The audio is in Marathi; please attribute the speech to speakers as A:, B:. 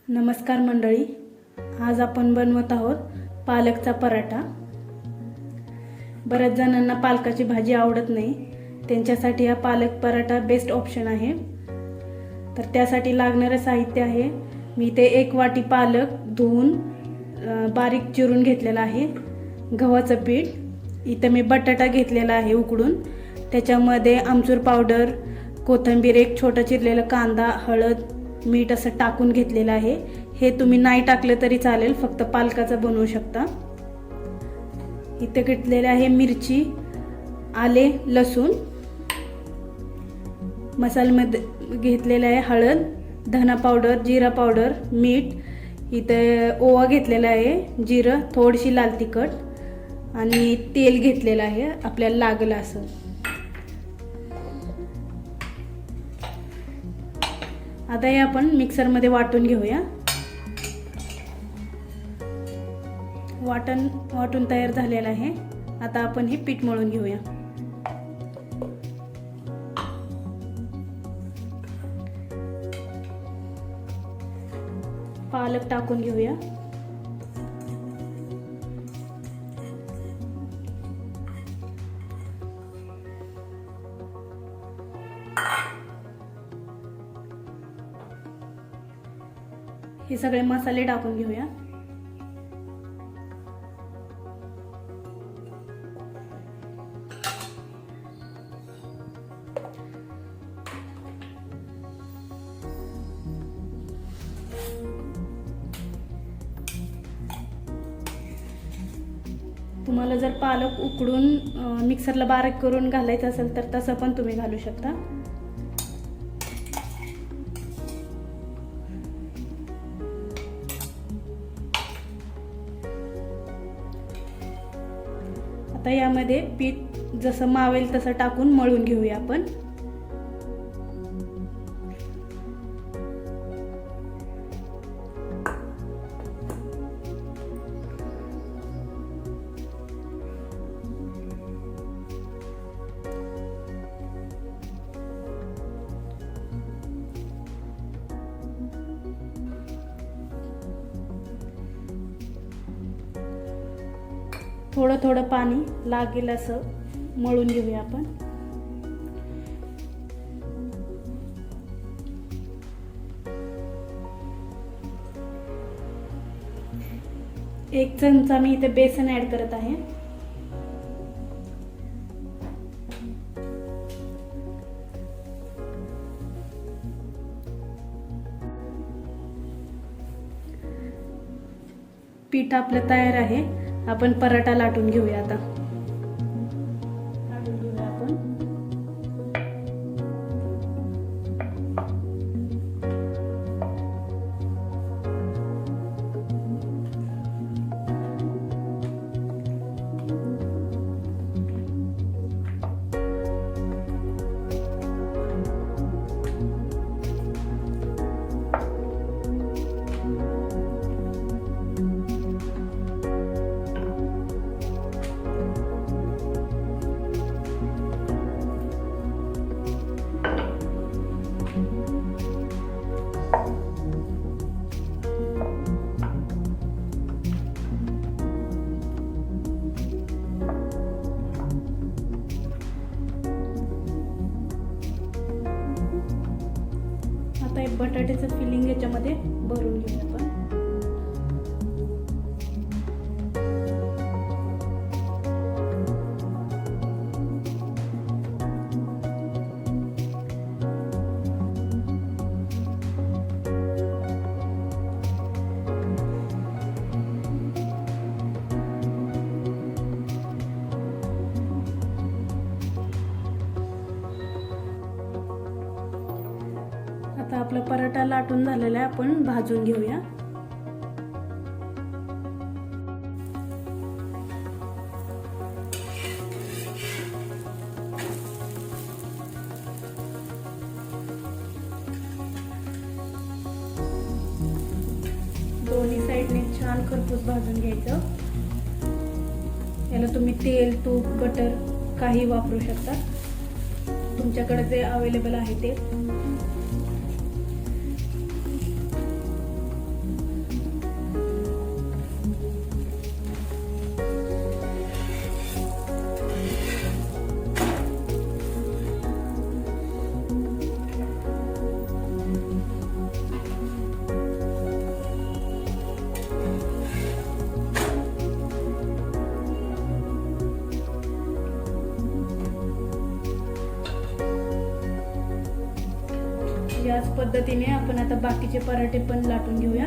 A: नमस्कार मंडळी, आज आपण बनवत आहोत पालकचा पराठा। बऱ्याच जणांना पालकाची भाजी आवडत नाही, त्यांच्यासाठी हा पालक पराठा बेस्ट ऑप्शन आहे। तर त्यासाठी लागणारे साहित्य आहे, मी ते 1 वाटी पालक धुवून बारीक चिरून घेतलेला आहे। गव्हाचं पीठ, इथे मी बटाटा घेतलेला आहे उकडून, त्याच्यामध्ये आमचूर पावडर, कोथिंबीर, एक छोटा चिरलेला कांदा, हळद, मीठ असं टाकून घेतलेलं आहे। हे तुम्ही नाही टाकलं तरी चालेल, फक्त पालकाचा बनवू शकता। इथे घेतलेले आहे मिरची, आले, लसूण। मसाल्यामध्ये घेतलेला आहे हळद, धना पावडर, जिरा पावडर, मीठ। इथे ओवा घेतलेला आहे, जिरं, थोडीशी लाल तिखट आणि तेल घेतलेलं आहे आपल्याला लागलं असं। आता हे आपण मिक्सरमध्ये वाटून घेऊया। वाटून तयार झालेलं आहे। आता आपण हे पीठ मळून घेऊया। पालक टाकून घेऊया। हे सगळे मसाले टाकून घेऊया। तुम्हाला जर पालक उकडून मिक्सरला बारीक करून घालायचं असेल तर तसं पण तुम्ही घालू शकता। आता यामध्ये पीठ जसं मावेल तसं टाकून मळून घेऊया आपण। थोडं थोडं पाणी लागेल असं मळून घेऊया आपण। एक चमचा मी इथे बेसन ऍड करत आहे। पीठ आपलं तयार आहे, आपण पराठा लाटून घेऊया। आता लाटून घेऊया आपण। आता एक बटाट्याचं फिलिंग याच्यामध्ये भरून घेऊया आपण। आता आपला पराठा लाटून झालेला आहे, आपण भाजून घेऊया। दोन्ही साईडने छान खरपूस भाजून घ्यायचं। याला तुम्ही तेल, तूप, बटर काही वापरू शकता, तुमच्याकडे जे अवेलेबल आहे ते। याच पद्धतीने आपण आता बाकीचे पराठे पण लाटून घेऊया.